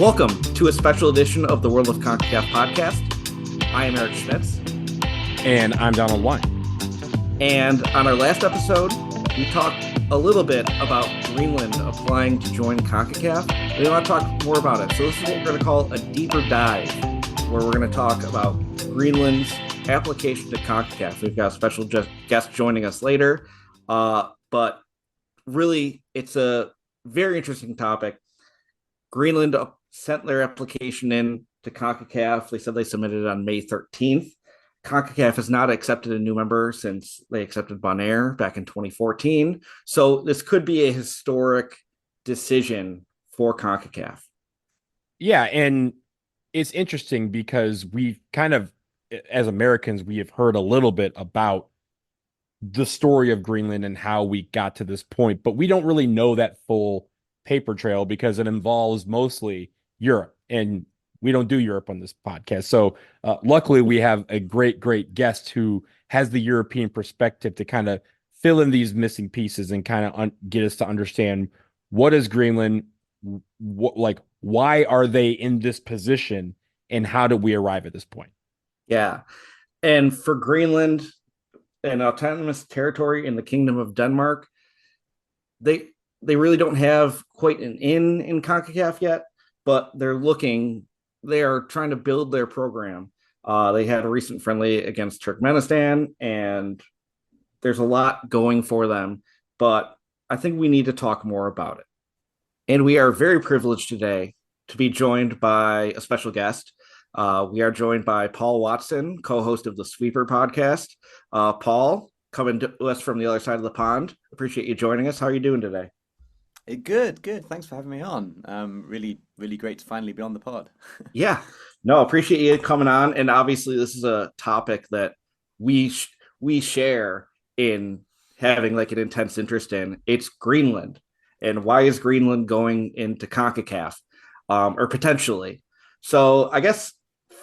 Welcome to a special edition of the World of Concacaf podcast. I am Eric Schmitz. And I'm Donald Wine. And on our last episode, we talked a little bit about Greenland applying to join Concacaf. We want to talk more about it. So this is what we're going to call a deeper dive, where we're going to talk about Greenland's application to Concacaf. We've got a special guest joining us later. But really, it's a very interesting topic. Greenland sent their application in to Concacaf. They said they submitted it on May 13th. Concacaf has not accepted a new member since they accepted Bonaire back in 2014. So this could be a historic decision for Concacaf. Yeah, and it's interesting because we kind of, as Americans, we have heard a little bit about the story of Greenland and how we got to this point, but we don't really know that full paper trail because it involves mostly Europe, and we don't do Europe on this podcast. So luckily we have a great guest who has the European perspective to kind of fill in these missing pieces and kind of get us to understand what is Greenland, why are they in this position, and how did we arrive at this point? Yeah. And for Greenland, an autonomous territory in the Kingdom of Denmark, they really don't have quite an in CONCACAF yet, but they are trying to build their program. They had a recent friendly against Turkmenistan, and there's a lot going for them, but I think we need to talk more about it. And we are very privileged today to be joined by a special guest. We are joined by Paul Watson, co-host of the Sweeper podcast. Paul, coming to us from the other side of the pond. Appreciate you joining us. How are you doing today? Good. Thanks for having me on. Really great to finally be on the pod. Yeah, no, appreciate you coming on. And obviously, this is a topic that we share in having like an intense interest in. It's Greenland, and why is Greenland going into CONCACAF, or potentially? So I guess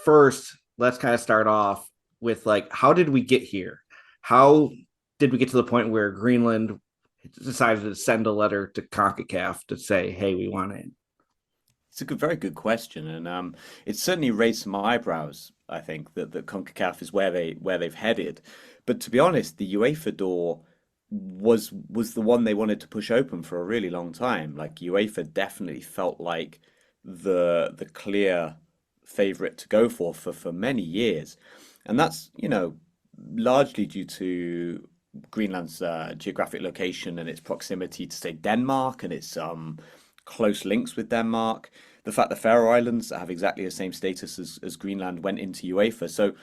first, let's kind of start off with like, how did we get here? How did we get to the point where Greenland decided to send a letter to CONCACAF to say, hey, we want in? It's a very good question, and it's certainly raised some eyebrows. I think that CONCACAF is where they've headed, but to be honest, the UEFA door was the one they wanted to push open for a really long time. Like UEFA definitely felt like the clear favorite to go for many years, and that's largely due to Greenland's geographic location and its proximity to, say, Denmark and its close links with Denmark. The fact the Faroe Islands have exactly the same status as Greenland went into UEFA. So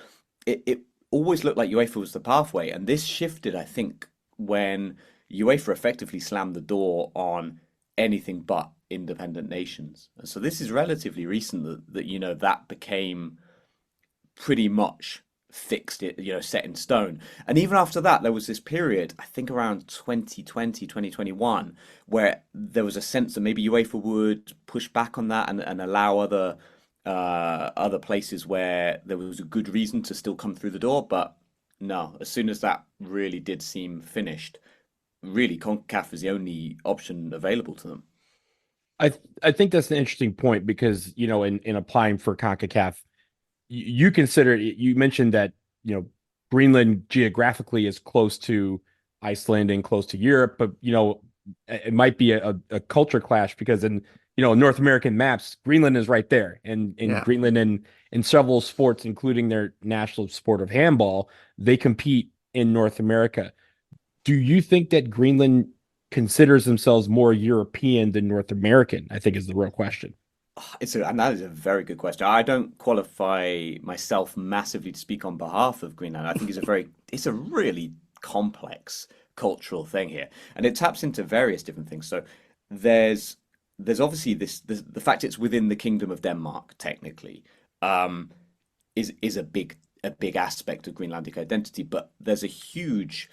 it always looked like UEFA was the pathway. And this shifted, I think, when UEFA effectively slammed the door on anything but independent nations. And so this is relatively recent that became pretty much fixed, set in stone. And even after that, there was this period, I think around 2020, 2021, where there was a sense that maybe UEFA would push back on that and allow other places where there was a good reason to still come through the door. But no, as soon as that really did seem finished, really CONCACAF is the only option available to them. I think that's an interesting point because, in applying for CONCACAF, you consider, you mentioned that, Greenland geographically is close to Iceland and close to Europe, but, it might be a culture clash because in, North American maps, Greenland is right there. And in Yeah. Greenland and in several sports, including their national sport of handball, they compete in North America. Do you think that Greenland considers themselves more European than North American? I think is the real question. And that is a very good question. I don't qualify myself massively to speak on behalf of Greenland. I think it's a really complex cultural thing here, and it taps into various different things. So there's obviously the fact it's within the Kingdom of Denmark technically, is a big aspect of Greenlandic identity, but there's a huge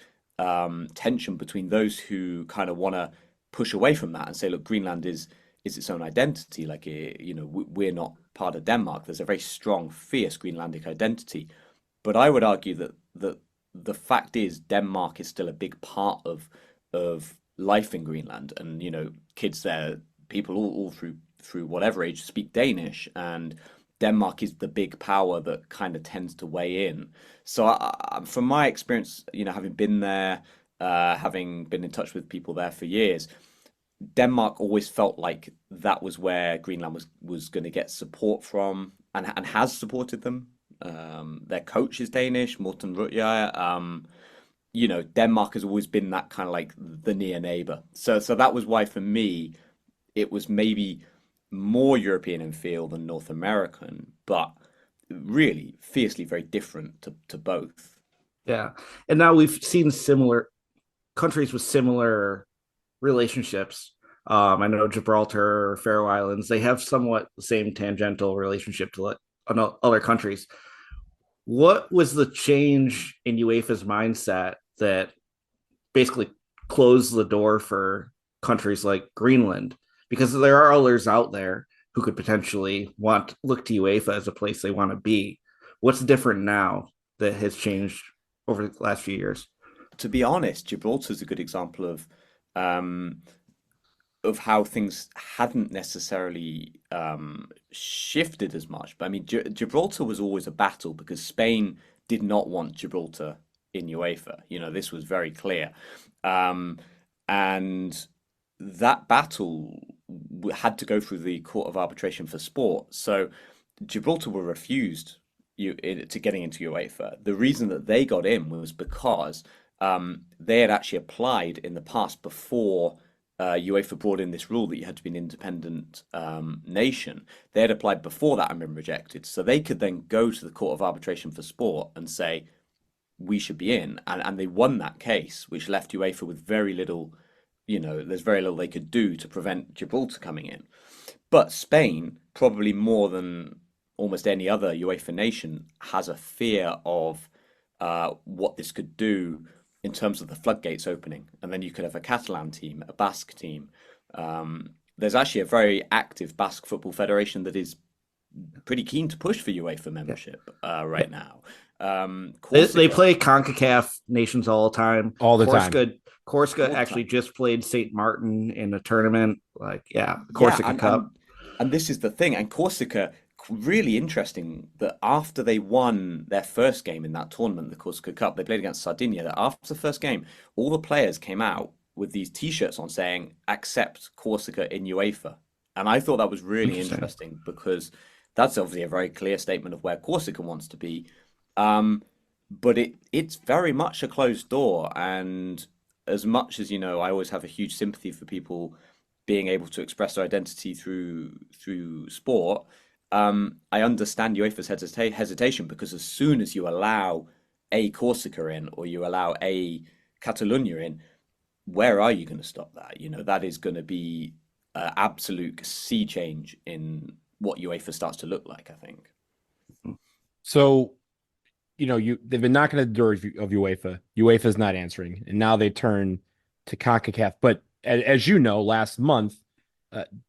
tension between those who kind of want to push away from that and say, look, Greenland is its own identity. Like, we're not part of Denmark. There's a very strong, fierce Greenlandic identity. But I would argue that the fact is Denmark is still a big part of life in Greenland, and kids there, people all through whatever age speak Danish, and Denmark is the big power that kind of tends to weigh in. So from my experience, having been there, having been in touch with people there for years, Denmark always felt like that was where Greenland was going to get support from, and has supported them. Their coach is Danish, Morten Rutjaer. Denmark has always been that kind of like the near neighbor. So that was why for me it was maybe more European in feel than North American, but really fiercely very different to both. Yeah. And now we've seen similar countries with similar relationships. I know Gibraltar, Faroe Islands, they have somewhat the same tangential relationship to other countries. What was the change in UEFA's mindset that basically closed the door for countries like Greenland? Because there are others out there who could potentially look to UEFA as a place they want to be. What's different now that has changed over the last few years? To be honest, Gibraltar is a good example of how things hadn't necessarily shifted as much. But I mean, Gibraltar was always a battle because Spain did not want Gibraltar in UEFA. This was very clear. And that battle had to go through the Court of Arbitration for Sport. So Gibraltar were refused to getting into UEFA. The reason that they got in was because they had actually applied in the past before UEFA brought in this rule that you had to be an independent nation. They had applied before that and been rejected. So they could then go to the Court of Arbitration for Sport and say, we should be in. And they won that case, which left UEFA with very little, there's very little they could do to prevent Gibraltar coming in. But Spain, probably more than almost any other UEFA nation, has a fear of what this could do in terms of the floodgates opening. And then you could have a Catalan team, a Basque team. There's actually a very active Basque Football Federation that is pretty keen to push for UEFA membership right now. They play Concacaf nations all the time. All the time. Corsica actually just played St. Martin in a tournament. Corsica Cup. And this is the thing. And Corsica, really interesting that after they won their first game in that tournament, the Corsica Cup, they played against Sardinia, that after the first game, all the players came out with these T-shirts on saying, accept Corsica in UEFA. And I thought that was really interesting because that's obviously a very clear statement of where Corsica wants to be. But it's very much a closed door. And as much as, I always have a huge sympathy for people being able to express their identity through sport, I understand UEFA's hesitation because as soon as you allow a Corsica in or you allow a Catalonia in, where are you going to stop that? That is going to be an absolute sea change in what UEFA starts to look like, I think. So, they've been knocking at the door of UEFA. UEFA's not answering, and now they turn to CONCACAF. But as you know, last month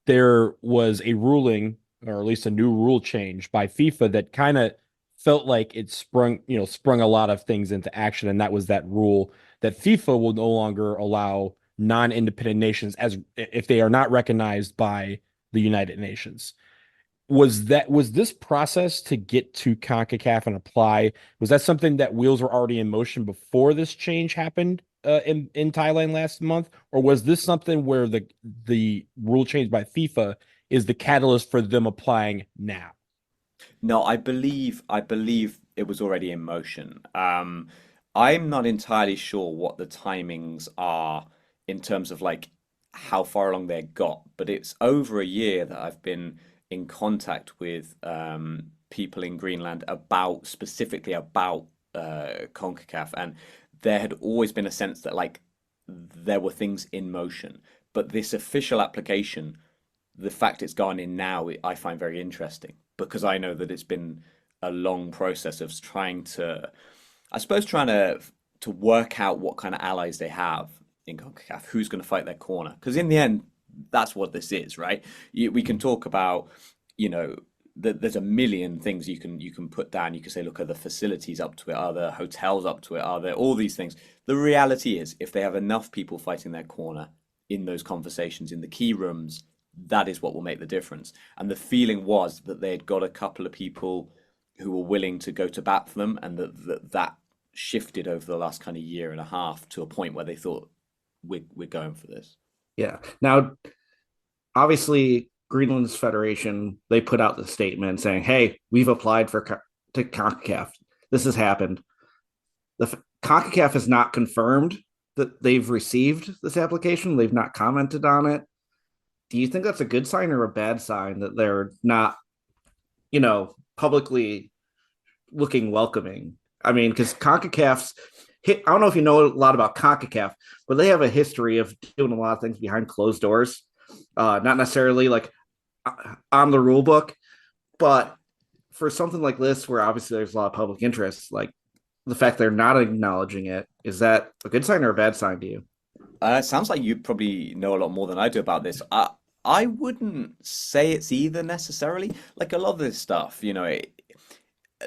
there was a ruling, or at least a new rule change by FIFA that kind of felt like it sprung a lot of things into action, and that was that rule that FIFA will no longer allow non-independent nations as if they are not recognized by the United Nations. Was this process to get to CONCACAF and apply? Was that something that wheels were already in motion before this change happened in Thailand last month, or was this something where the rule change by FIFA is the catalyst for them applying now? No, I believe it was already in motion. I'm not entirely sure what the timings are in terms of like how far along they got, but it's over a year that I've been in contact with people in Greenland specifically about CONCACAF, and there had always been a sense that like there were things in motion, but this official application, the fact it's gone in now, I find very interesting because I know that it's been a long process of trying to work out what kind of allies they have in CONCACAF, who's going to fight their corner. Because in the end, that's what this is, right? We can talk about, there's a million things you can put down. You can say, look, are the facilities up to it? Are the hotels up to it? Are there all these things? The reality is, if they have enough people fighting their corner in those conversations, in the key rooms, that is what will make the difference. And the feeling was that they had got a couple of people who were willing to go to bat for them, and that shifted over the last kind of year and a half to a point where they thought we're going for this. Yeah. Now, obviously, Greenland's federation, they put out the statement saying, "Hey, we've applied to Concacaf. This has happened." The Concacaf has not confirmed that they've received this application. They've not commented on it. Do you think that's a good sign or a bad sign that they're not, publicly looking welcoming? I mean, because CONCACAF's I don't know if you know a lot about CONCACAF, but they have a history of doing a lot of things behind closed doors, not necessarily like on the rule book, but for something like this, where obviously there's a lot of public interest, like the fact they're not acknowledging it, is that a good sign or a bad sign to you? Sounds like you probably know a lot more than I do about this. I wouldn't say it's either necessarily. Like a lot of this stuff,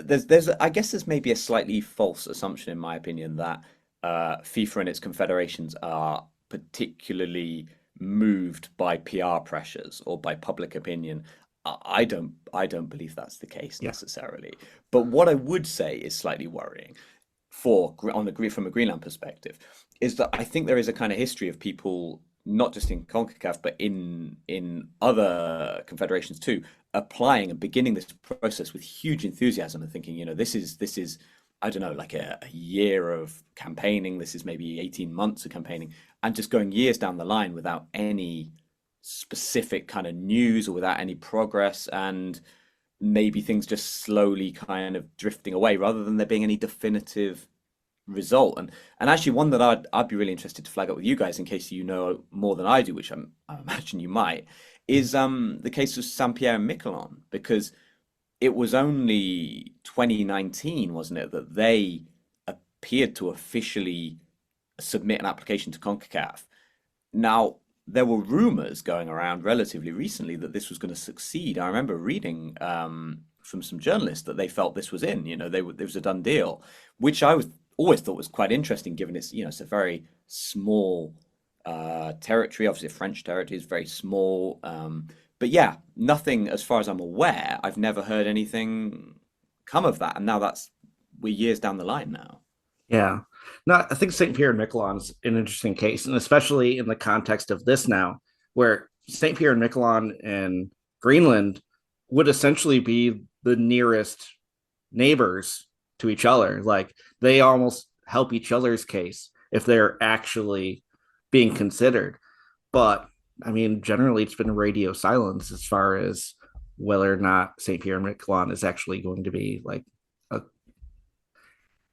there's I guess there's maybe a slightly false assumption in my opinion that FIFA and its confederations are particularly moved by PR pressures or by public opinion. I don't believe that's the case Yeah. necessarily. But what I would say is slightly worrying from a Greenland perspective is that I think there is a kind of history of people, not just in CONCACAF, but in other confederations too, applying and beginning this process with huge enthusiasm and thinking, this is I don't know, like a year of campaigning. This is maybe 18 months of campaigning, and just going years down the line without any specific kind of news or without any progress, and maybe things just slowly kind of drifting away rather than there being any definitive result. And actually one that I'd be really interested to flag up with you guys in case you know more than I do, which I imagine you might, is the case of Saint Pierre and Miquelon, because it was only 2019, wasn't it, that they appeared to officially submit an application to CONCACAF. Now, there were rumors going around relatively recently that this was going to succeed. I remember reading from some journalists that they felt this was in, it was a done deal, which always thought was quite interesting, given it's a very small territory. Obviously, French territory is very small. But yeah, nothing, as far as I'm aware, I've never heard anything come of that. And now we're years down the line now. Yeah. No, I think St. Pierre and Miquelon's an interesting case, and especially in the context of this now, where St. Pierre and Miquelon and Greenland would essentially be the nearest neighbors to each other. Like they almost help each other's case if they're actually being considered. But I mean, generally it's been radio silence as far as whether or not St. Pierre and Miquelon is actually going to be like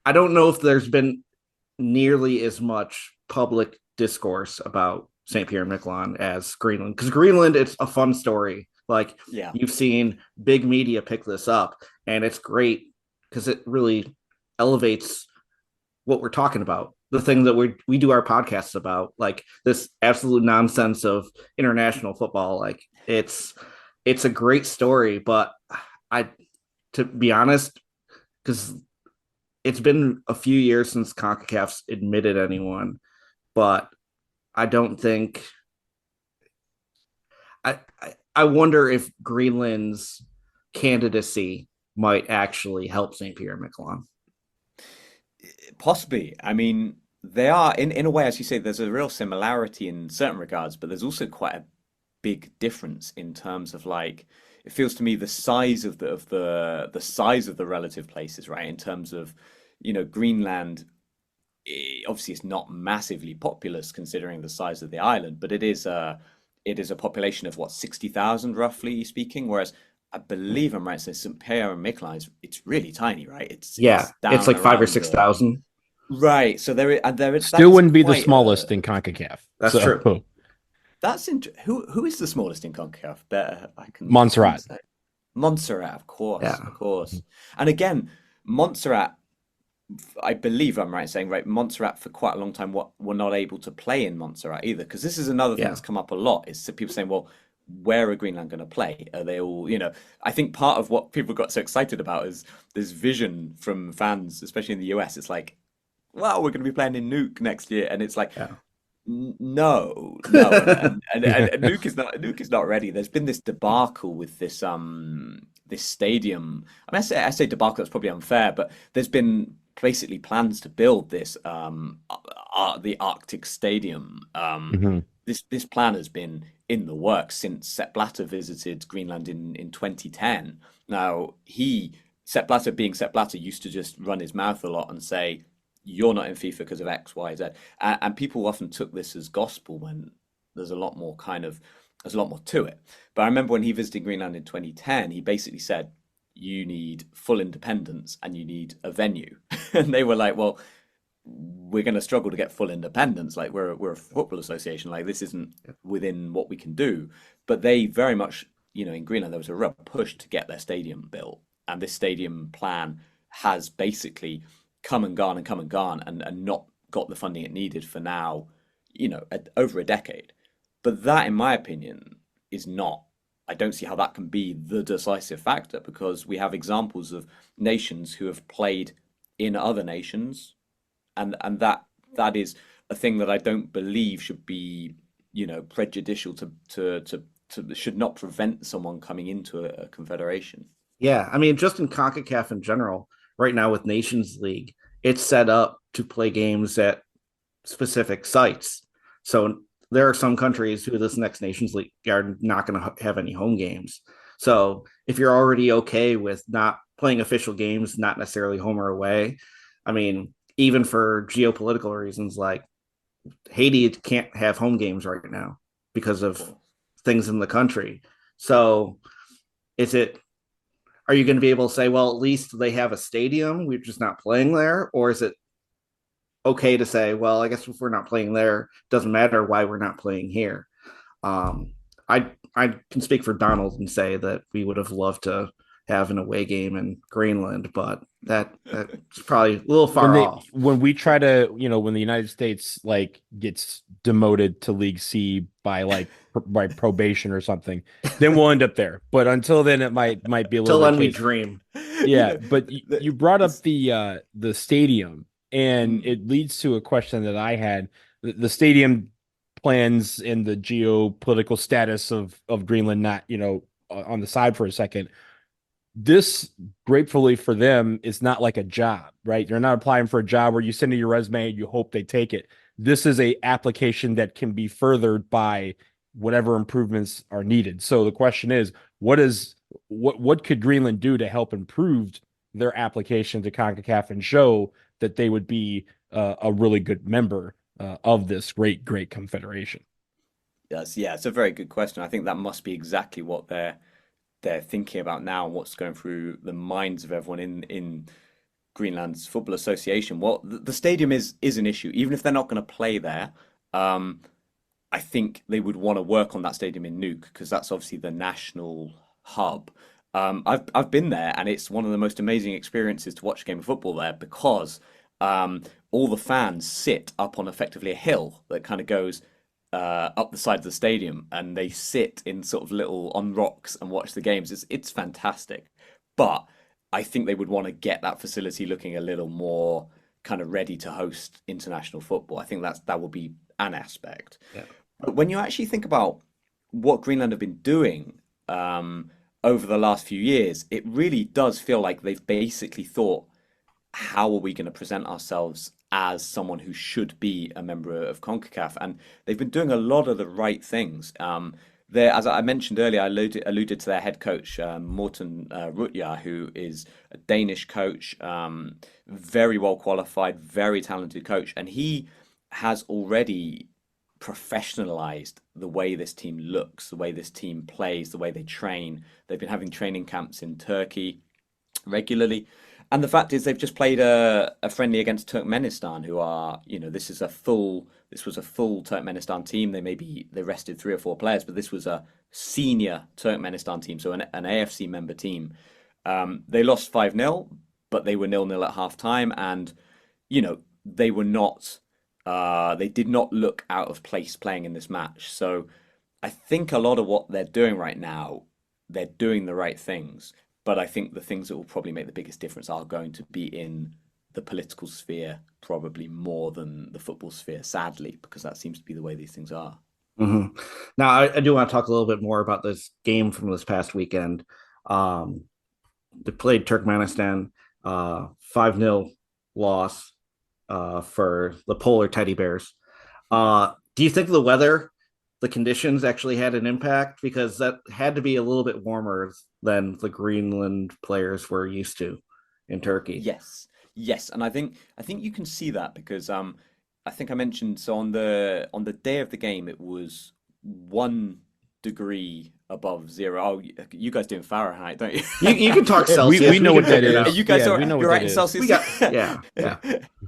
I don't know if there's been nearly as much public discourse about St. Pierre and Miquelon as Greenland, because Greenland, it's a fun story. Like Yeah. you've seen big media pick this up, and it's great because it really elevates what we're talking about, the thing that we do our podcasts about, like this absolute nonsense of international football. Like it's a great story, but to be honest, because it's been a few years since CONCACAF's admitted anyone, but I don't think I wonder if Greenland's candidacy might actually help St. Pierre and Miquelon. Possibly. I mean, they are in a way, as you say, there's a real similarity in certain regards, but there's also quite a big difference in terms of like it feels to me the size of the size of the relative places, right? In terms of, Greenland, obviously it's not massively populous considering the size of the island, but it is a population of what, 60,000 roughly speaking, whereas I believe I'm right, so St. Pierre and Miquelon it's really tiny, right? It's It's like down 5 or around 6,000. right. So that Still is wouldn't be the quite smallest in CONCACAF. That's true. who is the smallest in CONCACAF? Better I can Montserrat. say. Montserrat, of course, Yeah. of course. And again, Montserrat, I believe I'm right in saying, right, Montserrat for quite a long time were not able to play in Montserrat either, because this is another thing Yeah. that's come up a lot, is people saying, well, where are Greenland going to play? Are they all, I think part of what people got so excited about is this vision from fans, especially in the US. It's like, well, we're going to be playing in Nuuk next year. And it's like, Yeah. No, and Luke is not ready. There's been this debacle with this stadium. I mean, I say debacle. That's probably unfair, but there's been basically plans to build this the Arctic Stadium. Hmm. This plan has been in the works since Sepp Blatter visited Greenland in 2010. Now Sepp Blatter, being Sepp Blatter, used to just run his mouth a lot and say, "You're not in FIFA because of X, Y, Z," and people often took this as gospel when there's a lot more there's a lot more to it. But I remember when he visited Greenland in 2010, he basically said, "You need full independence and you need a venue," and they were like, "Well, we're going to struggle to get full independence. Like we're a football association. Like this isn't within what we can do." But they very much, in Greenland, there was a real push to get their stadium built, and this stadium plan has basically come and gone, and not got the funding it needed for now, over a decade. But that, in my opinion, is not. I don't see how that can be the decisive factor because we have examples of nations who have played in other nations, and that is a thing that I don't believe should be, prejudicial to should not prevent someone coming into a confederation. Yeah, I mean, just in CONCACAF in general, right now with Nations League, it's set up to play games at specific sites. So there are some countries who this next Nations League are not going to have any home games. So if you're already okay with not playing official games, not necessarily home or away, I mean, even for geopolitical reasons, like Haiti can't have home games right now because of things in the country. So is it are you going to be able to say, well, at least they have a stadium, we're just not playing there? Or is it okay to say, well, I guess if we're not playing there, it doesn't matter why we're not playing here? Um, I can speak for Donald and say that we would have loved to have an away game in Greenland, but that's probably a little far off. When we try to, when the United States like gets demoted to League C by by probation or something, then we'll end up there. But until then, it might be a little Till bit then, we case. dream. Yeah, but you brought up This, the stadium, and mm, it leads to a question that I had. The stadium plans and the geopolitical status of Greenland, not, on the side for a second. This, gratefully for them, is not like a job, right? You're not applying for a job where you send in your resume and you hope they take it. This is a application that can be furthered by whatever improvements are needed. So the question is, what could Greenland do to help improve their application to CONCACAF and show that they would be a really good member of this great confederation? yes, yeah, it's a very good question. I think that must be exactly what they're thinking about now, and what's going through the minds of everyone in Greenland's football association. Well, the stadium is an issue, even if they're not going to play there. Um, I think they would want to work on that stadium in Nuuk because that's obviously the national hub. I've been there, and it's one of the most amazing experiences to watch a game of football there because all the fans sit up on effectively a hill that kind of goes up the side of the stadium, and they sit in sort of little on rocks and watch the games. It's fantastic, but I think they would want to get that facility looking a little more kind of ready to host international football. I think that will be an aspect. Yeah. But when you actually think about what Greenland have been doing over the last few years, it really does feel like they've basically thought, how are we going to present ourselves as someone who should be a member of CONCACAF? And they've been doing a lot of the right things. There, as I mentioned earlier, I alluded to their head coach, Morten Rutja, who is a Danish coach, very well qualified, very talented coach, and he has already professionalized the way this team looks, the way this team plays, the way they train. They've been having training camps in Turkey regularly. And the fact is, they've just played a friendly against Turkmenistan, who are, this was a full Turkmenistan team. They rested three or four players, but this was a senior Turkmenistan team, so an AFC member team. They lost 5-0, but they were 0-0 at half time, and they were not, they did not look out of place playing in this match. So I think a lot of what they're doing right now, they're doing the right things. But I think the things that will probably make the biggest difference are going to be in the political sphere probably more than the football sphere, sadly, because that seems to be the way these things are. Mm-hmm. Now, I do want to talk a little bit more about this game from this past weekend. Um, they played Turkmenistan, 5-0 loss for the Polar Teddy Bears. Do you think the weather, the conditions actually had an impact? Because that had to be a little bit warmer than the Greenland players were used to in Turkey. Yes, yes, and I think you can see that because I think I mentioned so on the day of the game it was 1 degree above zero. Oh, you guys doing Fahrenheit, don't you? You can talk We Celsius. we know can what that figure it is. out. You guys Yeah, are we know what you're right that in is. Celsius. We got yeah.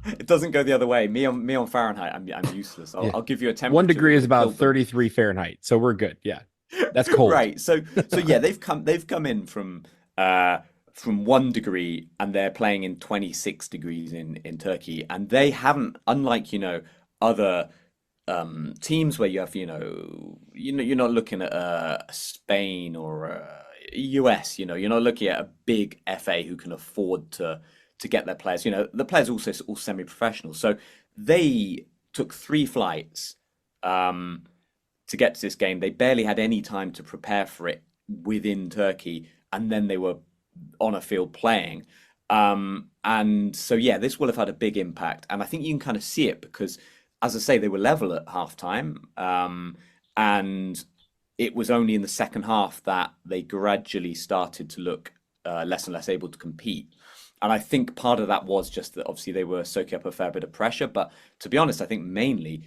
It doesn't go the other way. Me on Fahrenheit, I'm useless. I'll, Yeah. I'll give you a 1 temperature that degree would is have about killed them. 33 Fahrenheit. So we're good. Yeah. That's cold. Right. So yeah, they've come in from 1 degree and they're playing in 26 degrees in Turkey and they haven't unlike other teams where you have you're not looking at Spain or US, you're not looking at a big FA who can afford to get their players. The players also all semi-professional. So they took 3 flights um to get to this game. They barely had any time to prepare for it within Turkey, and then they were on a field playing. And so, yeah, this will have had a big impact. And I think you can kind of see it because, as I say, they were level at halftime. And it was only in the second half that they gradually started to look less and less able to compete. And I think part of that was just that obviously they were soaking up a fair bit of pressure. But to be honest, I think mainly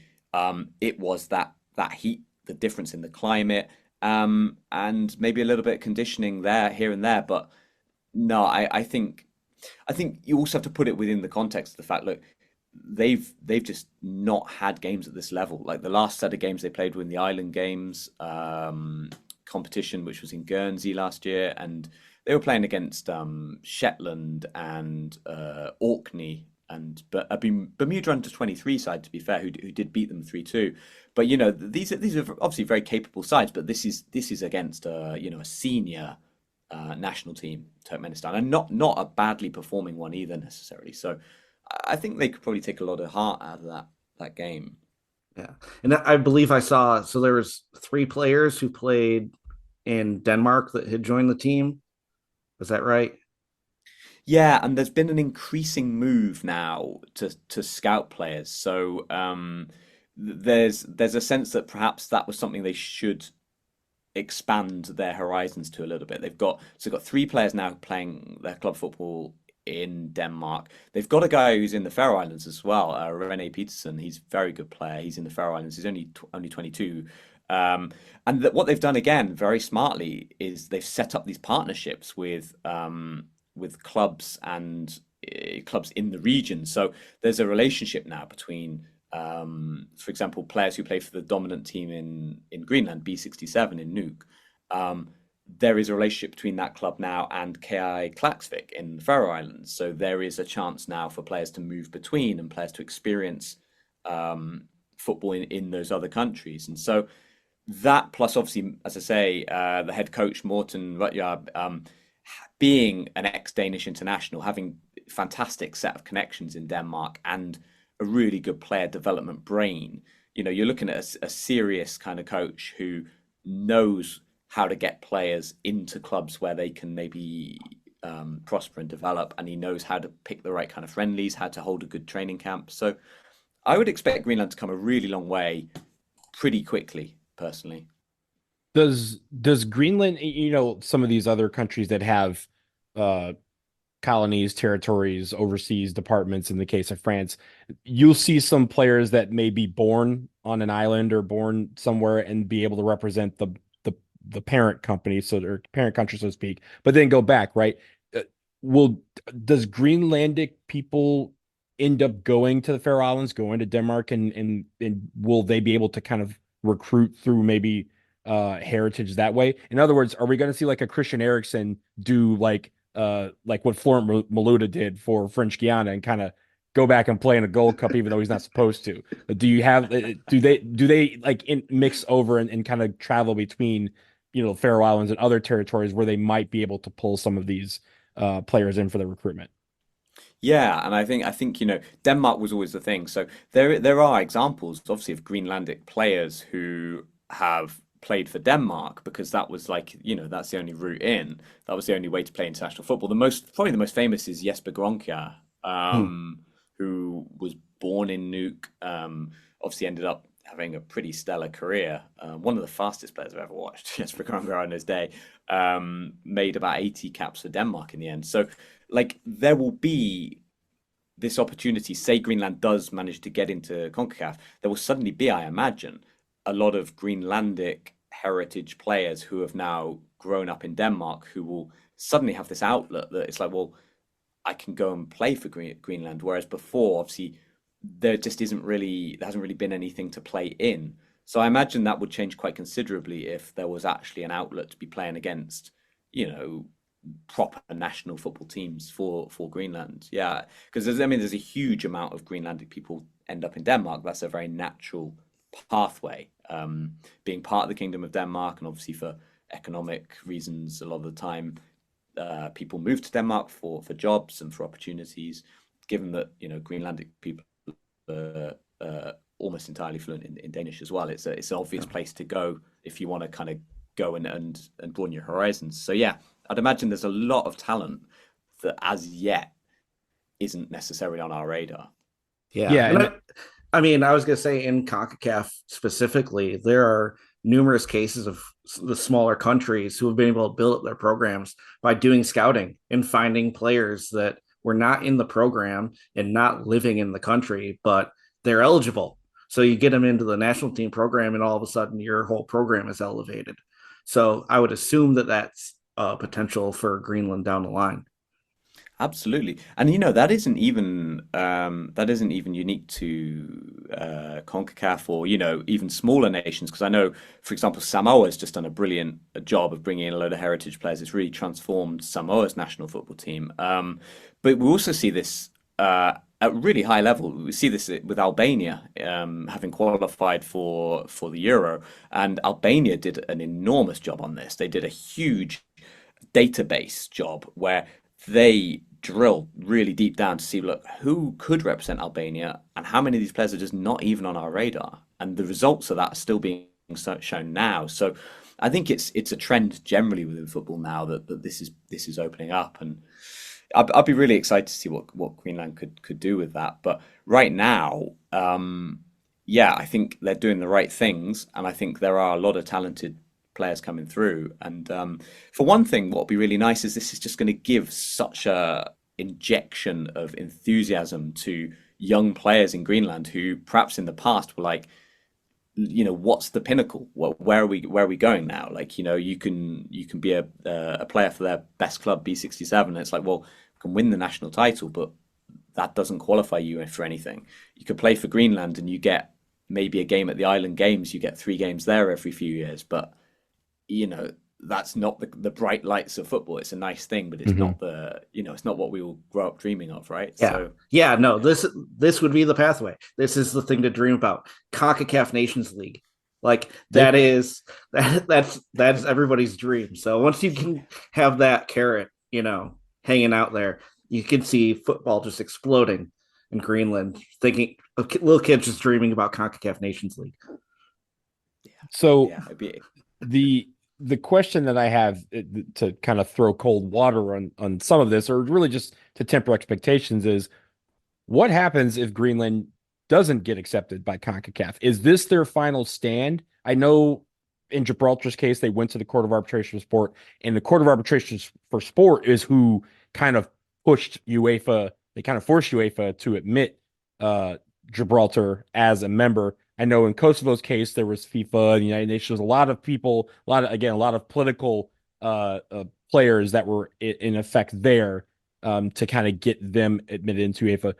it was that heat, the difference in the climate, and maybe a little bit of conditioning there, here and there. But no, I think you also have to put it within the context of the fact, look, they've just not had games at this level. Like the last set of games they played were in the Island Games competition, which was in Guernsey last year, and they were playing against Shetland and Orkney and Bermuda under 23 side, to be fair, who did beat them 3-2. But these are obviously very capable sides, but this is against a senior national team, Turkmenistan, and not a badly performing one either necessarily. So I think they could probably take a lot of heart out of that game. Yeah. And I believe I saw, so there was 3 players who played in Denmark that had joined the team. Is that right? Yeah, and there's been an increasing move now to scout players. So there's a sense that perhaps that was something they should expand their horizons to a little bit. They've got 3 players now playing their club football in Denmark. They've got a guy who's in the Faroe Islands as well, Rene Peterson. He's a very good player. He's in the Faroe Islands. He's only 22. And what they've done again very smartly is they've set up these partnerships with clubs and clubs in the region. So there's a relationship now between, for example, players who play for the dominant team in Greenland, B67 in Nuuk. There is a relationship between that club now and KI Klaksvik in the Faroe Islands. So there is a chance now for players to move between and players to experience football in those other countries. And so that plus obviously, as I say, the head coach Morten Rutjard, being an ex-Danish international, having a fantastic set of connections in Denmark and a really good player development brain, you're looking at a serious kind of coach who knows how to get players into clubs where they can maybe prosper and develop, and he knows how to pick the right kind of friendlies, how to hold a good training camp. So I would expect Greenland to come a really long way pretty quickly, personally. Does Greenland, some of these other countries that have colonies, territories, overseas departments, in the case of France, you'll see some players that may be born on an island or born somewhere and be able to represent the parent company, so their parent country, so to speak, but then go back, right? Will does Greenlandic people end up going to the Faroe Islands, going to Denmark, and will they be able to kind of recruit through maybe heritage that way? In other words, are we going to see like a Christian Eriksen do like what Florent Maluda did for French Guiana and kind of go back and play in a Gold Cup even though he's not supposed to? Do you have do they like mix over and kind of travel between Faroe Islands and other territories where they might be able to pull some of these players in for the recruitment? Yeah, and I think Denmark was always the thing. So there are examples, obviously, of Greenlandic players who have played for Denmark because that was like that's the only route in. That was the only way to play international football. Probably the most famous is Jesper Grønkjær, Hmm. who was born in Nuuk. Obviously ended up having a pretty stellar career. One of the fastest players I've ever watched, Jesper Grønkjær in his day. Made about 80 caps for Denmark in the end. So like there will be this opportunity, say Greenland does manage to get into CONCACAF, there will suddenly be, I imagine, a lot of Greenlandic heritage players who have now grown up in Denmark who will suddenly have this outlet that it's like, well, I can go and play for Greenland. Whereas before, obviously, there hasn't really been anything to play in. So I imagine that would change quite considerably if there was actually an outlet to be playing against, you know, proper national football teams for Greenland. Yeah, because there's a huge amount of Greenlandic people end up in Denmark. That's a very natural pathway. Being part of the Kingdom of Denmark, and obviously for economic reasons, a lot of the time people move to Denmark for jobs and for opportunities. Given that Greenlandic people are almost entirely fluent in Danish as well, it's an obvious place to go if you want to kind of go and broaden your horizons. So yeah, I'd imagine there's a lot of talent that as yet isn't necessarily on our radar. Yeah, Yeah, and and I mean, I was going to say in CONCACAF specifically, there are numerous cases of the smaller countries who have been able to build up their programs by doing scouting and finding players that were not in the program and not living in the country, but they're eligible. So you get them into the national team program, and all of a sudden your whole program is elevated. So I would assume that that's potential for Greenland down the line. Absolutely, and that isn't even unique to CONCACAF or even smaller nations. Because I know, for example, Samoa has just done a brilliant job of bringing in a load of heritage players. It's really transformed Samoa's national football team. But we also see this at really high level. We see this with Albania having qualified for the Euro, and Albania did an enormous job on this. They did a huge database job where they drill really deep down to see, look, who could represent Albania and how many of these players are just not even on our radar. And the results of that are still being shown now. So I think it's a trend generally within football now that this is opening up, and I'd be really excited to see what Greenland could do with that. But right now, yeah, I think they're doing the right things, and I think there are a lot of talented players coming through. And for one thing, what would be really nice is this is just going to give such a injection of enthusiasm to young players in Greenland who perhaps in the past were like, what's the pinnacle? Where are we going now? Like, you can be a player for their best club, B67. And it's like, well, you can win the national title, but that doesn't qualify you for anything. You could play for Greenland and you get maybe a game at the Island Games. You get 3 games there every few years, but you know that's not the bright lights of football. It's a nice thing, but it's mhm. not it's not what we all grow up dreaming of, right? Yeah. So Yeah, no, this would be the pathway. This is the thing to dream about. CONCACAF Nations League. Like They that's everybody's dream. So once you can have that carrot, hanging out there, you can see football just exploding in Greenland, thinking of little kids just dreaming about CONCACAF Nations League. yeah, so yeah, it'd be the the question that I have to kind of throw cold water on some of this, or really just to temper expectations, is what happens if Greenland doesn't get accepted by CONCACAF? Is this their final stand? I know in Gibraltar's case, they went to the Court of Arbitration for Sport, and the Court of Arbitration for Sport is who kind of pushed UEFA. They kind of forced UEFA to admit Gibraltar as a member. I know in Kosovo's case, there was FIFA, the United Nations, a lot of people, a lot of political players that were in effect there to kind of get them admitted into UEFA.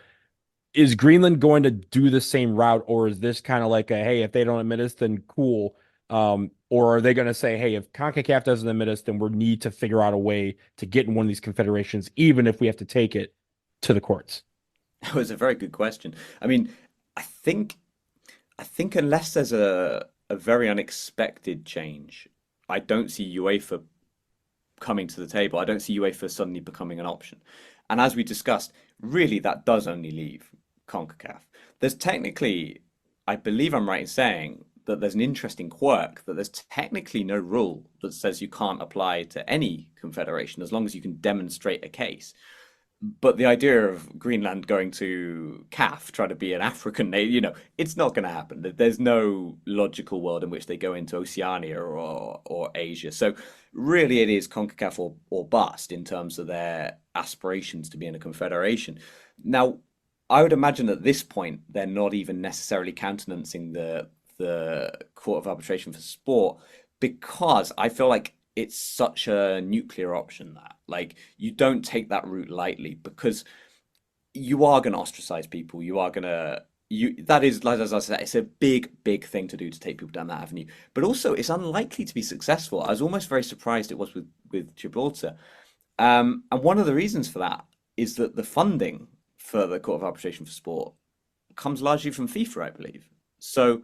Is Greenland going to do the same route, or is this kind of like a hey, if they don't admit us, then cool? Or are they going to say, hey, if CONCACAF doesn't admit us, then we need to figure out a way to get in one of these confederations, even if we have to take it to the courts? it was a very good question. I mean, I think I think unless there's a very unexpected change, I don't see UEFA coming to the table. I don't see UEFA suddenly becoming an option. And as we discussed, really that does only leave CONCACAF. There's technically, I believe I'm right in saying that there's an interesting quirk that there's technically no rule that says you can't apply to any confederation as long as you can demonstrate a case. But the idea of Greenland going to CAF, try to be an African nation, it's not going to happen. There's no logical world in which they go into Oceania or Asia. So really, it is CONCACAF or bust in terms of their aspirations to be in a confederation. Now, I would imagine at this point they're not even necessarily countenancing the Court of Arbitration for Sport because I feel like it's such a nuclear option that like you don't take that route lightly because you are going to ostracize people. You are going to that is like as I said, it's a big thing to do to take people down that avenue. But also, it's unlikely to be successful. I was almost very surprised it was with Gibraltar, and one of the reasons for that is that the funding for the Court of Arbitration for Sport comes largely from FIFA, I believe. So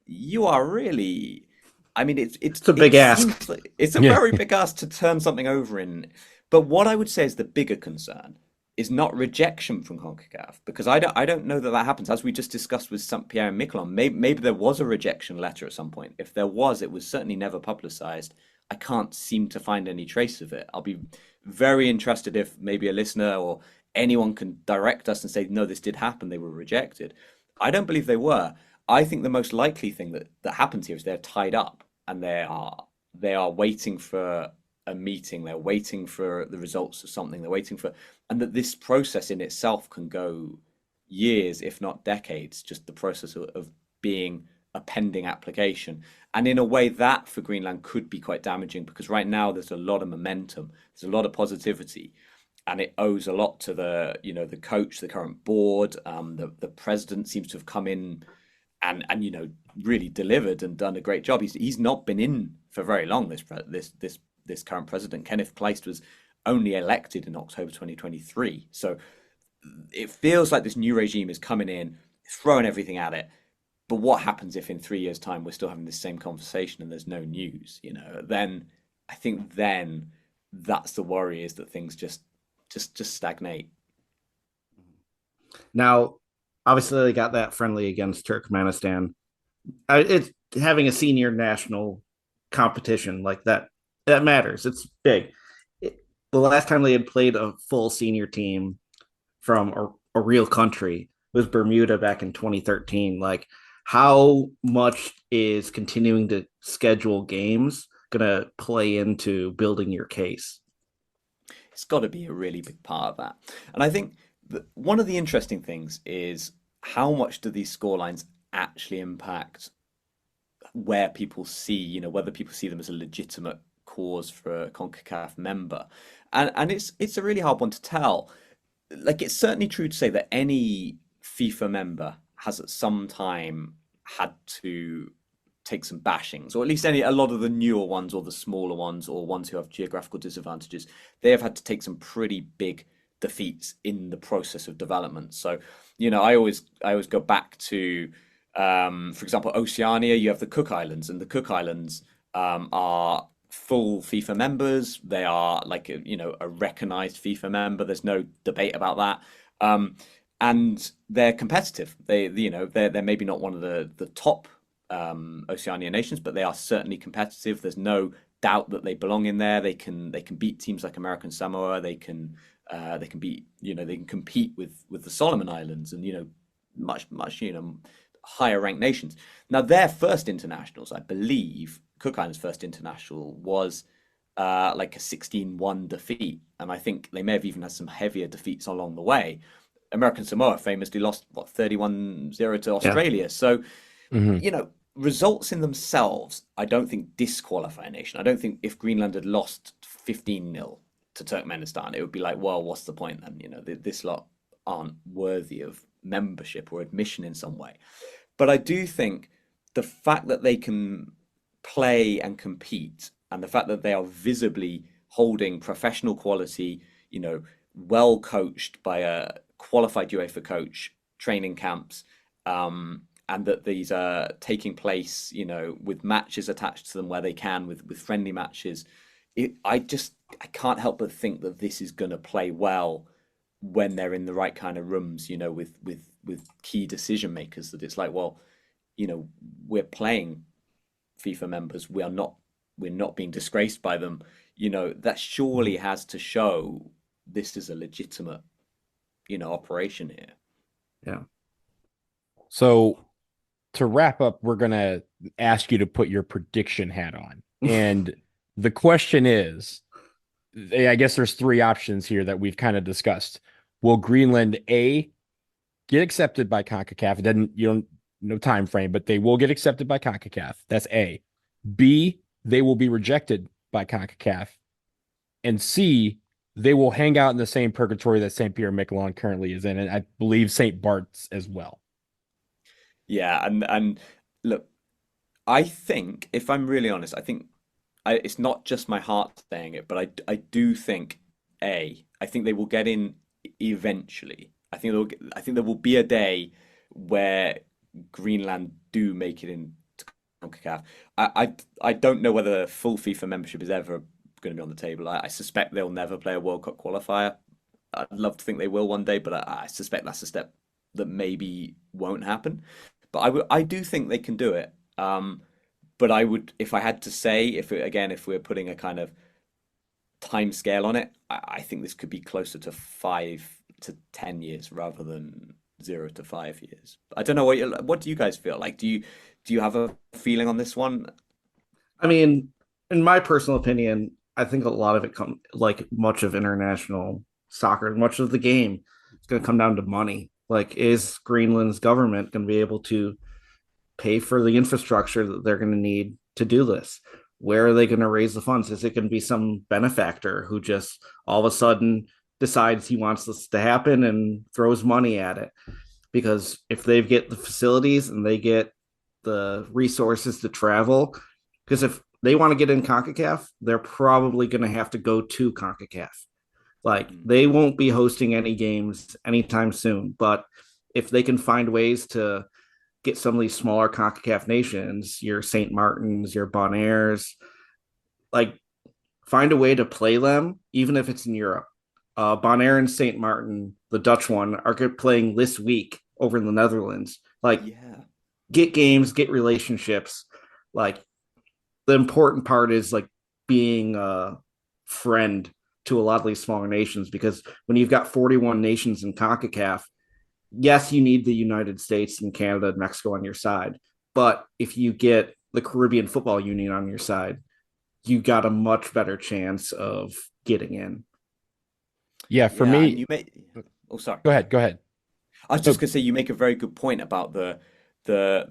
you are really, I mean, It's a big it ask. seems like it's a Yeah. very big ask to turn something over in. But what I would say is the bigger concern is not rejection from CONCACAF because I don't know that that happens. As we just discussed with St. Pierre and Miquelon, maybe there was a rejection letter at some point. If there was, it was certainly never publicized. I can't seem to find any trace of it. I'll be very interested if maybe a listener or anyone can direct us and say, no, this did happen. They were rejected. I don't believe they were. I think the most likely thing that happens here is they're tied up and they are waiting for a meeting. They're waiting for the results of something. They're waiting for, and that this process in itself can go years, if not decades. Just the process of being a pending application, and in a way that for Greenland could be quite damaging because right now there's a lot of momentum, there's a lot of positivity, and it owes a lot to the coach, the current board. The president seems to have come in and really delivered and done a great job. He's not been in for very long. This current president, Kenneth Kleist, was only elected in October 2023. So it feels like this new regime is coming in, throwing everything at it. But what happens if in 3 years' time we're still having this same conversation and there's no news? Then I think then that's the worry, is that things just stagnate. Now, obviously, they got that friendly against Turkmenistan. It's having a senior national competition like that. That matters. It's big. The last time they had played a full senior team from a real country was Bermuda back in 2013. Like, how much is continuing to schedule games going to play into building your case? It's got to be a really big part of that. And I think that one of the interesting things is how much do these scorelines actually impact where people see, whether people see them as a legitimate cause for a CONCACAF member. And it's a really hard one to tell. Like, it's certainly true to say that any FIFA member has at some time had to take some bashings, or at least a lot of the newer ones or the smaller ones or ones who have geographical disadvantages, they have had to take some pretty big defeats in the process of development. So, I always go back to, for example, Oceania. You have the Cook Islands, and the Cook Islands are full FIFA members. They are like a recognized FIFA member. There's no debate about that. And they're competitive. They're maybe not one of the top Oceania nations, but they are certainly competitive. There's no doubt that they belong in there. They can beat teams like American Samoa. They can beat they can compete with the Solomon Islands and much higher ranked nations. Now their first internationals, I believe, Cook Islands' first international was like a 16-1 defeat, and I think they may have even had some heavier defeats along the way. American Samoa famously lost 31-0 to Australia. Yeah. So results in themselves, I don't think disqualify a nation. I don't think if Greenland had lost 15-0 to Turkmenistan, it would be like, well, what's the point then? This lot aren't worthy of membership or admission in some way. But I do think the fact that they can play and compete, and the fact that they are visibly holding professional quality, well coached by a qualified UEFA coach, training camps, and that these are taking place, with matches attached to them where they can, with friendly matches. I can't help but think that this is going to play well when they're in the right kind of rooms, with key decision makers, that it's like, well, we're playing FIFA members. We're not being disgraced by them. That surely has to show this is a legitimate, operation here. Yeah. So to wrap up, we're going to ask you to put your prediction hat on. And the question is, I guess there's three options here that we've kind of discussed. Will Greenland A get accepted by Concacaf? It doesn't, you don't no time frame, but they will get accepted by Concacaf. That's A. B, they will be rejected by Concacaf. And C, they will hang out in the same purgatory that St. Pierre Miquelon currently is in, and I believe St. Bart's as well. Yeah, and look, I think, if I'm really honest, I think it's not just my heart saying it, but I do think I think they will get in eventually. I think there will be a day where Greenland do make it into CONCACAF. I don't know whether full FIFA membership is ever going to be on the table. I suspect they'll never play a World Cup qualifier. I'd love to think they will one day, but I suspect that's a step that maybe won't happen. But I do think they can do it. But I would, if I had to say, if we're putting a kind of time scale on it, I think this could be closer to 5 to 10 years rather than 0 to 5 years. I don't know what do you guys feel like? Do you have a feeling on this one? I mean, in my personal opinion, I think a lot of it comes like much of international soccer, much of the game, it's going to come down to money. Like, is Greenland's government going to be able to pay for the infrastructure that they're going to need to do this? Where are they going to raise the funds? Is it going to be some benefactor who just all of a sudden decides he wants this to happen and throws money at it? Because if they get the facilities and they get the resources to travel, because if they want to get in CONCACAF, they're probably going to have to go to CONCACAF. Like, they won't be hosting any games anytime soon, but if they can find ways to get some of these smaller CONCACAF nations, your St. Martins, your Bonairs, like, find a way to play them, even if it's in Europe. Bonaire and St. Martin, the Dutch one, are playing this week over in the Netherlands. Like, Yeah. get games, get relationships. Like, the important part is like being a friend to a lot of these smaller nations, because when you've got 41 nations in CONCACAF, yes, you need the United States and Canada and Mexico on your side. But if you get the Caribbean Football Union on your side, you got a much better chance of getting in. Yeah, for Yeah, and me, oh, sorry. go ahead. I was just gonna say, you make a very good point about the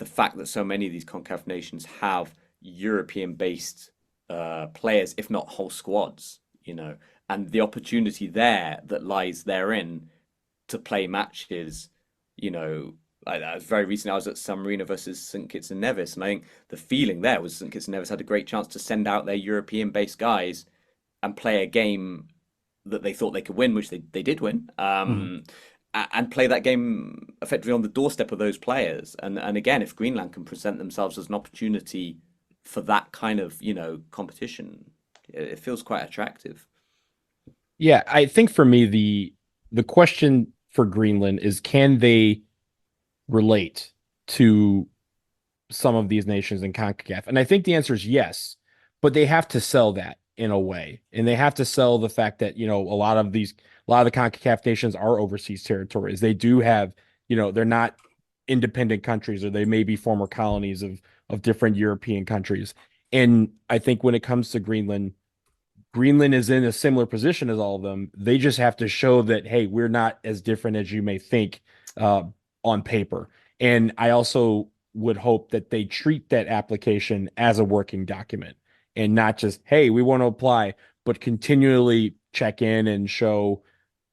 fact that so many of these CONCACAF nations have European-based players, if not whole squads, and the opportunity there that lies therein to play matches. Very recently I was at San Marino versus St. Kitts and Nevis, and I think the feeling there was St. Kitts and Nevis had a great chance to send out their European-based guys and play a game that they thought they could win, which they did win, and play that game effectively on the doorstep of those players. And again, if Greenland can present themselves as an opportunity for that kind of competition, it feels quite attractive. Yeah, I think for me the question for Greenland is, can they relate to some of these nations in CONCACAF? And I think the answer is yes, but they have to sell that in a way. And they have to sell the fact that, a lot of the CONCACAF nations are overseas territories. They do have, they're not independent countries, or they may be former colonies of different European countries. And I think when it comes to Greenland is in a similar position as all of them. They just have to show that, hey, we're not as different as you may think on paper. And I also would hope that they treat that application as a working document and not just, hey, we want to apply, but continually check in and show,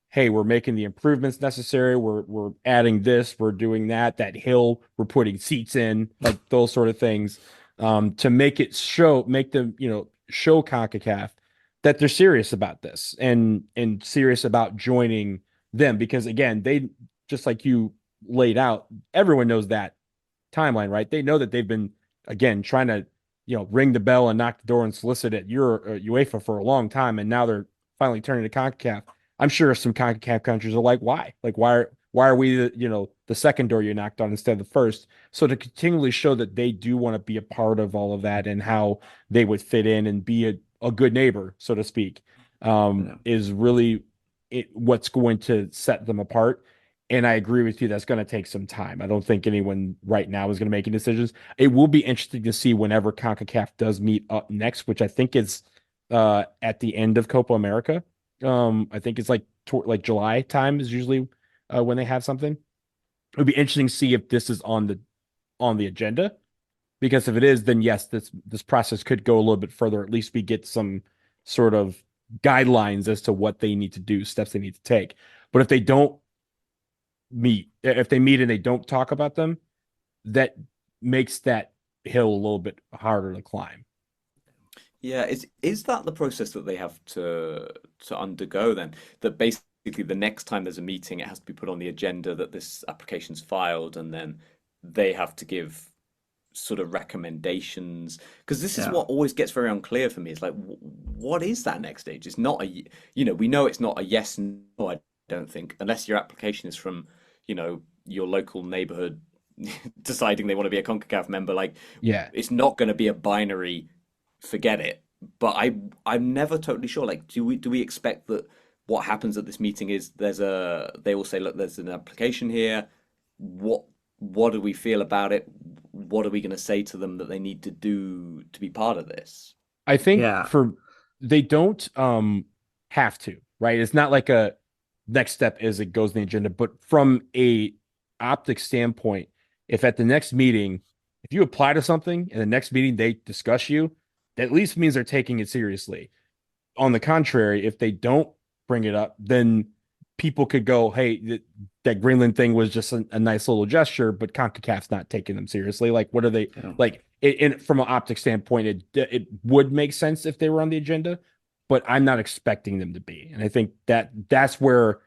hey, we're making the improvements necessary. We're adding this, we're doing that hill, we're putting seats in, like those sort of things, to make them, show CONCACAF that they're serious about this and serious about joining them. Because again, they, just like you laid out, everyone knows that timeline, right? They know that they've been, again, trying to, ring the bell and knock the door and solicit at UEFA for a long time. And now they're finally turning to CONCACAF. I'm sure some CONCACAF countries are like, why? Like, why are we the, the second door you knocked on instead of the first? So to continually show that they do want to be a part of all of that and how they would fit in and be a good neighbor, so to speak, Yeah. is really what's going to set them apart. And I agree with you, that's going to take some time. I don't think anyone right now is going to make any decisions. It will be interesting to see whenever CONCACAF does meet up next, which I think is at the end of Copa America. I think it's like July time is usually when they have something. It would be interesting to see if this is on the agenda, because if it is, then yes, this process could go a little bit further. At least we get some sort of guidelines as to what they need to do, steps they need to take. But if they don't meet, if they meet and they don't talk about them, that makes that hill a little bit harder to climb. Yeah, is that the process that they have to undergo then? That basically the next time there's a meeting, it has to be put on the agenda that this application's filed, and then they have to give sort of recommendations. Because this is Yeah. what always gets very unclear for me. It's like, what is that next stage? It's not we know it's not a yes no, I don't think, unless your application is from, your local neighborhood deciding they want to be a CONCACAF member. Like, Yeah, it's not going to be a binary forget it. But I'm never totally sure. Like, do we expect that what happens at this meeting is they will say, look, there's an application here. What what do we feel about it? What are we going to say to them that they need to do to be part of this? I think Yeah. for they don't have to, right? It's not like a next step is it goes on the agenda, but from a optic standpoint, if at the next meeting, if you apply to something and the next meeting they discuss you, that at least means they're taking it seriously. On the contrary, if they don't bring it up, then people could go, "Hey, that Greenland thing was just a nice little gesture," but CONCACAF's not taking them seriously. Like, what are they Yeah. like? From an optic standpoint, it would make sense if they were on the agenda, but I'm not expecting them to be. And I think that's where,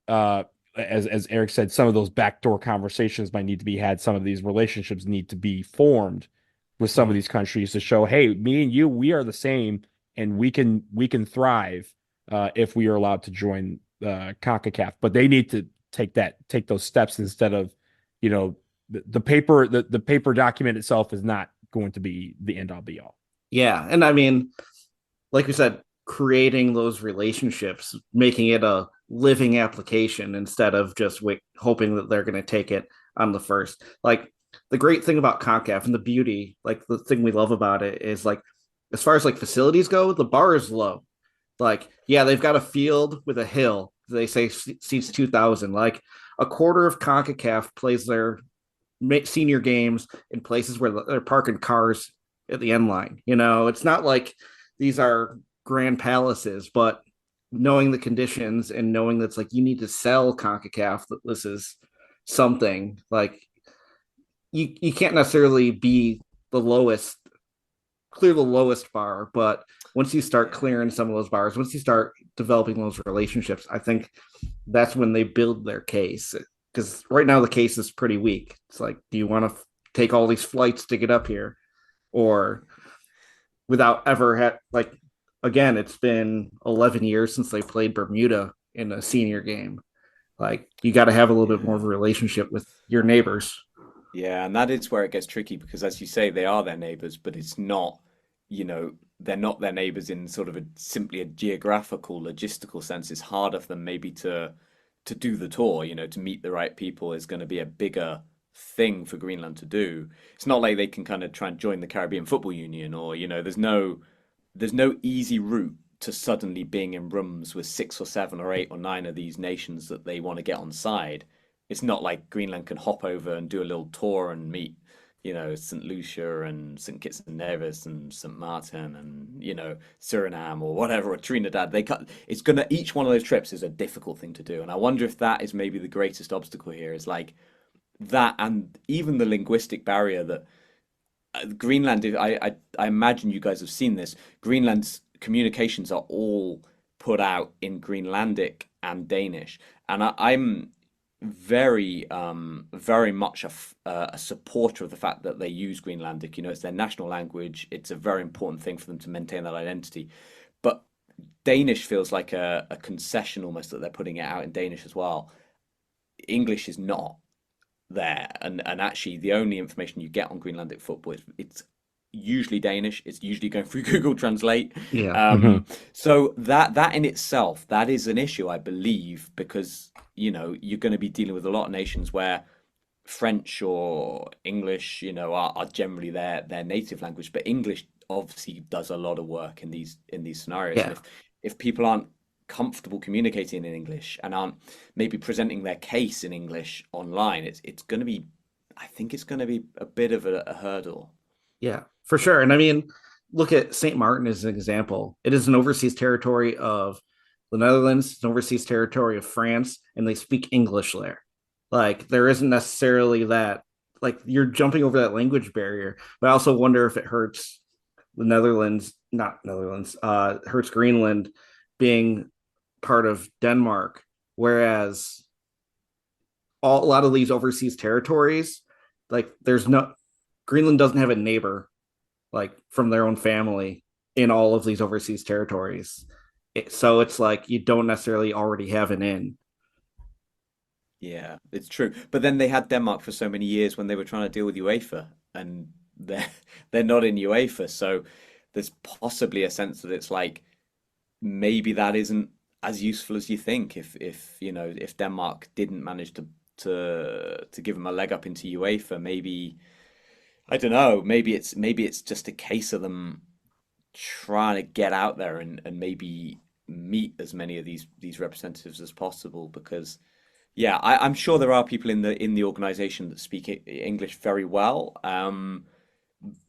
uh, as Eric said, some of those backdoor conversations might need to be had. Some of these relationships need to be formed with some of Mhm. these countries to show, hey, me and you, we are the same, and we can thrive if we are allowed to join CONCACAF. But they need to take those steps instead of, the paper document itself is not going to be the end all be all. Yeah. And I mean, like we said, creating those relationships, making it a living application instead of just hoping that they're going to take it on the first. Like the great thing about CONCACAF and the beauty, like the thing we love about it is like, as far as like facilities go, the bar is low. Like, yeah, they've got a field with a hill. They say seats 2,000. Like a quarter of CONCACAF plays their senior games in places where they're parking cars at the end line. It's not like these are grand palaces, but knowing the conditions and knowing that's like you need to sell CONCACAF that this is something like you can't necessarily be the lowest, clear the lowest bar, but once you start Yeah. clearing some of those bars, once you start developing those relationships, I think that's when they build their case. Because right now the case is pretty weak. It's like, do you want to take all these flights to get up here, or without ever like again? It's been 11 years since they played Bermuda in a senior game. Like you got to have a little bit more of a Yeah. relationship with your neighbors. Yeah, and that is where it gets tricky because, as you say, they are their neighbors, but it's not, they're not their neighbors in sort of simply a geographical, logistical sense. It's harder for them maybe to do the tour, to meet the right people is going to be a bigger thing for Greenland to do. It's not like they can kind of try and join the Caribbean Football Union or, there's no easy route to suddenly being in rooms with six or seven or eight or nine of these nations that they want to get on side. It's not like Greenland can hop over and do a little tour and meet, St. Lucia and St. Kitts and Nevis and St. Martin and, Suriname or whatever, or Trinidad. It's gonna, each one of those trips is a difficult thing to do. And I wonder if that is maybe the greatest obstacle here is like that and even the linguistic barrier that Greenland, I imagine you guys have seen this. Greenland's communications are all put out in Greenlandic and Danish, and I'm very much a supporter of the fact that they use Greenlandic. It's their national language. It's a very important thing for them to maintain that identity. But Danish feels like a concession almost that they're putting it out in Danish as well. English is not there, and actually the only information you get on Greenlandic football is it's usually Danish. It's usually going through Google Translate. Yeah. Mhm. So that in itself, that is an issue, I believe, because you're going to be dealing with a lot of nations where French or English, are generally their native language, but English obviously does a lot of work in these scenarios. And Yeah. if people aren't comfortable communicating in English and aren't maybe presenting their case in English online, it's going to be, I think it's going to be a bit of a hurdle. Yeah, for sure. And I mean, look at St. Martin as an example. It is an overseas territory of the Netherlands, it's an overseas territory of France, and they speak English there. Like, there isn't necessarily that, like, you're jumping over that language barrier. But I also wonder if it hurts the Netherlands, not Netherlands, hurts Greenland being part of Denmark, whereas a lot of these overseas territories, like, there's no Greenland doesn't have a neighbor like from their own family in all of these overseas territories. So it's like you don't necessarily already have an in. Yeah, it's true. But then they had Denmark for so many years when they were trying to deal with UEFA, and they're they're not in UEFA, so there's possibly a sense that it's like maybe that isn't as useful as you think if Denmark didn't manage to give them a leg up into UEFA, maybe I don't know, maybe it's just a case of them trying to get out there and maybe meet as many of these representatives as possible because yeah, I'm sure there are people in the organization that speak English very well,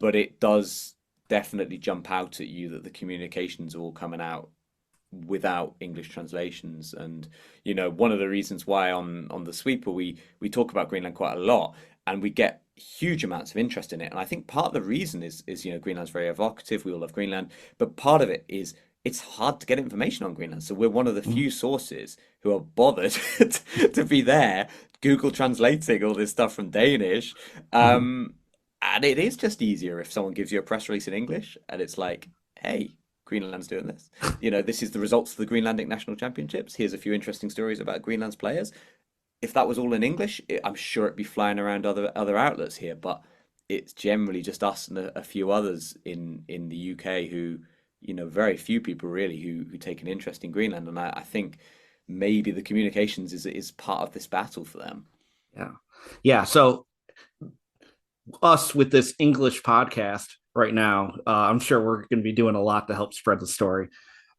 but it does definitely jump out at you that the communications are all coming out without English translations. And one of the reasons why on the sweeper we talk about Greenland quite a lot, and we get huge amounts of interest in it. And I think part of the reason is Greenland's very evocative. We all love Greenland, but part of it is it's hard to get information on Greenland. So we're one of the few sources who are bothered to be there, Google translating all this stuff from Danish. Mhm. And it is just easier if someone gives you a press release in English and it's like, hey, Greenland's doing this. This is the results of the Greenlandic National Championships. Here's a few interesting stories about Greenland's players. If that was all in English, I'm sure it'd be flying around other outlets here. But it's generally just us and a few others in the UK who, very few people really who take an interest in Greenland. And I think maybe the communications is part of this battle for them. Yeah. Yeah. So us with this English podcast right now, I'm sure we're going to be doing a lot to help spread the story.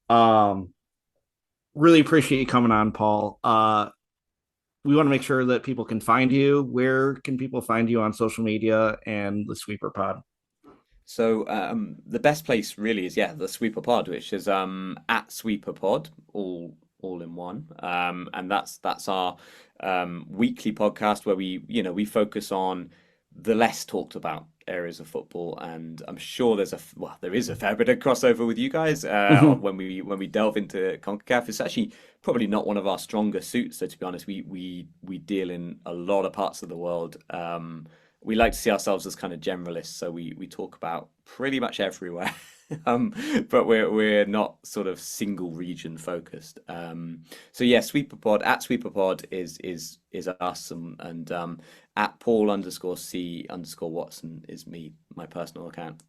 Um, really appreciate you coming on, Paul. We want to make sure that people can find you. Where can people find you on social media and the Sweeper Pod? So the best place really is the Sweeper Pod, which is at Sweeper Pod, all in one. And that's our weekly podcast where we focus on the less talked about areas of football, and I'm sure there is a fair bit of crossover with you guys when we delve into Concacaf. It's actually probably not one of our stronger suits, so to be honest, we deal in a lot of parts of the world. We like to see ourselves as kind of generalists, so we talk about pretty much everywhere. But we're not sort of single region focused. So yeah, Sweeperpod at Sweeperpod is us, and at Paul_C_Watson is my personal account.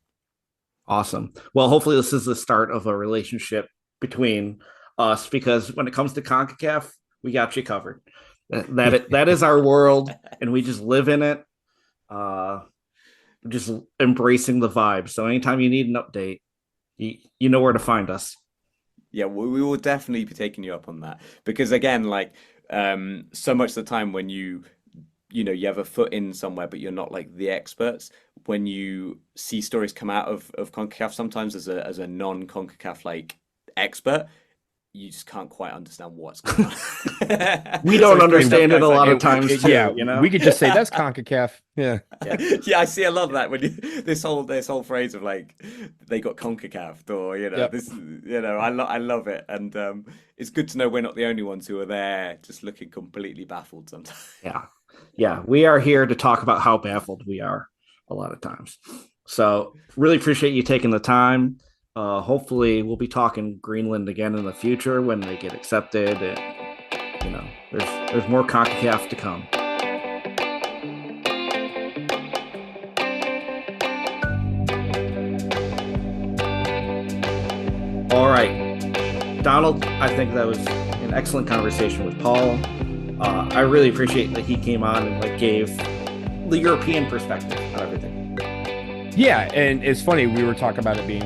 Awesome. Well, hopefully this is the start of a relationship between us, because when it comes to CONCACAF, we got you covered. That is our world, and we just live in it. Just embracing the vibe. So anytime you need an update, you know where to find us. Yeah, we will definitely be taking you up on that because again, like so much of the time when you have a foot in somewhere, but you're not like the experts. When you see stories come out of CONCACAF, sometimes as a non-CONCACAF like expert, you just can't quite understand what's going on. We don't So understand it a like, lot of times too. Yeah, You know, we could just say that's CONCACAF. Yeah. yeah, I see a lot of that when this whole phrase of like they got CONCACAF or Yep. this I love it, and it's good to know we're not the only ones who are there just looking completely baffled sometimes. yeah, we are here to talk about how baffled we are a lot of times. So really appreciate you taking the time. Hopefully, we'll be talking Greenland again in the future when they get accepted. And, there's more CONCACAF to come. All right, Donald, I think that was an excellent conversation with Paul. I really appreciate that he came on and gave the European perspective on everything. Yeah, and it's funny, we were talking about it being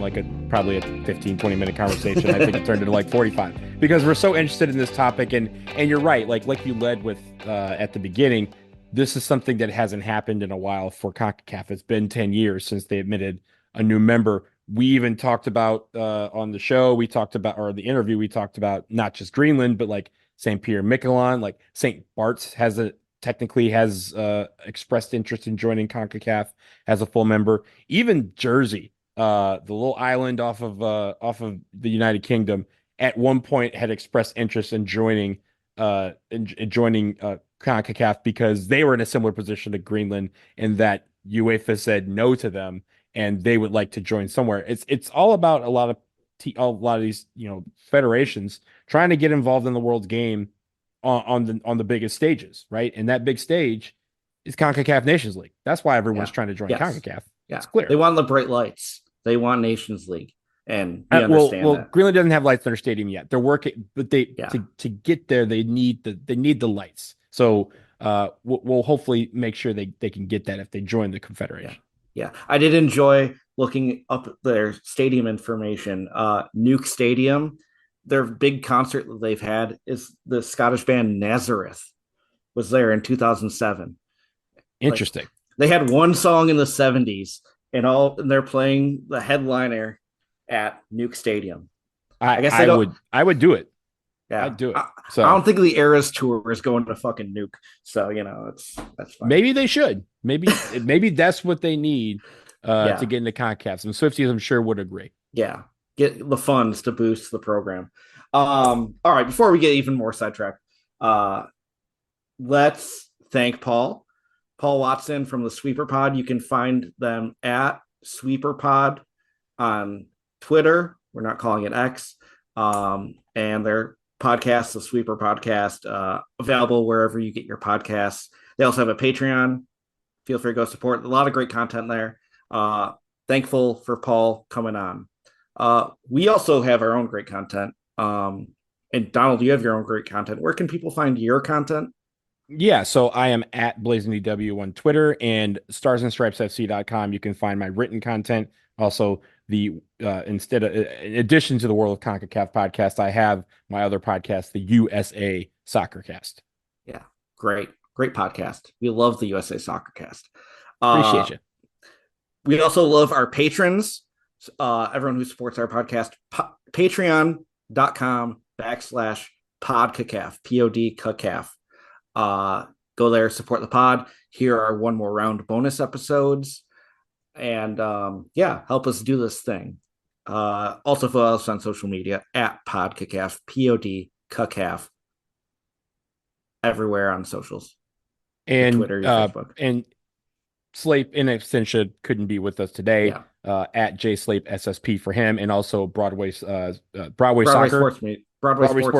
probably a 15-20 minute conversation. I think it turned into 45 because we're so interested in this topic. And you're right, like you led with at the beginning, this is something that hasn't happened in a while for CONCACAF. It's been 10 years since they admitted a new member. We even talked about on the show, or the interview, we talked about not just Greenland, but St. Pierre Miquelon, St. Bart's technically has expressed interest in joining CONCACAF as a full member. Even Jersey, the little island off of the United Kingdom, at one point had expressed interest in joining CONCACAF because they were in a similar position to Greenland, in that UEFA said no to them and they would like to join somewhere. It's all about a lot of these federations trying to get involved in the world's game on the biggest stages, right? And that big stage is CONCACAF Nations League. That's why everyone's trying to join CONCACAF. Yeah, it's clear. They want the bright lights. They want Nations League, and we understand that. Greenland doesn't have lights in their stadium yet. They're working, but to get there, they need the lights. So we'll hopefully make sure they can get that if they join the Confederation. Yeah, I did enjoy looking up their stadium information. Nuke Stadium, their big concert that they've had is the Scottish band Nazareth was there in 2007. Interesting. They had one song in the 70s, and they're playing the headliner at Nuke Stadium. I guess I would do it. Yeah, I'd do it. I don't think the Eras tour is going to fucking Nuke. So that's fine. Maybe they should. Maybe that's what they need to get into CONCACAF. Some Swifties, I'm sure, would agree. Yeah, get the funds to boost the program. All right, before we get even more sidetracked, let's thank Paul Watson from the Sweeper Pod. You can find them at Sweeper Pod on Twitter. We're not calling it X. And their podcast, the Sweeper Podcast, available wherever you get your podcasts. They also have a Patreon. Feel free to go support. A lot of great content there. Thankful for Paul coming on. We also have our own great content. And Donald, you have your own great content. Where can people find your content? Yeah, so I am at BlazingDW on Twitter, and starsandstripesfc.com. You can find my written content. Also, in addition to the World of CONCACAF podcast, I have my other podcast, the USA Soccercast. Yeah, great podcast. We love the USA Soccercast. Appreciate you. We also love our patrons. Everyone who supports our podcast, patreon.com/podcacaf, PODCACAF. Go there, support the pod. Here are one more round bonus episodes. And help us do this thing. Also follow us on social media at PodCacaf, PODCACAF, everywhere on socials. And Twitter, Facebook. And Slape in Absentia couldn't be with us today. At JSlape SSP for him, and also Broadway Soccer. Sports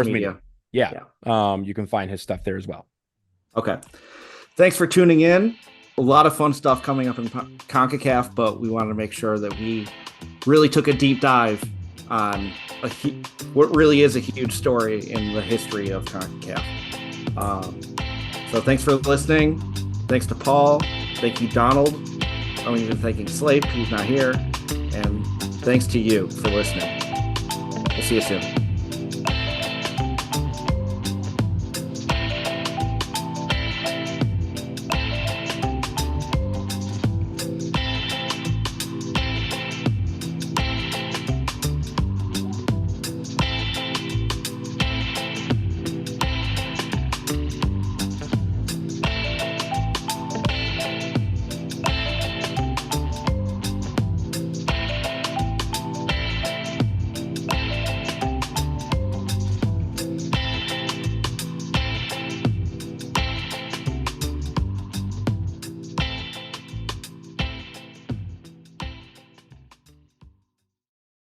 Media. Yeah. You can find his stuff there as well. Okay. Thanks for tuning in. A lot of fun stuff coming up in CONCACAF, but we wanted to make sure that we really took a deep dive on what really is a huge story in the history of CONCACAF. So thanks for listening. Thanks to Paul. Thank you, Donald. I'm even thanking Slape, who's not here. And thanks to you for listening. We'll see you soon.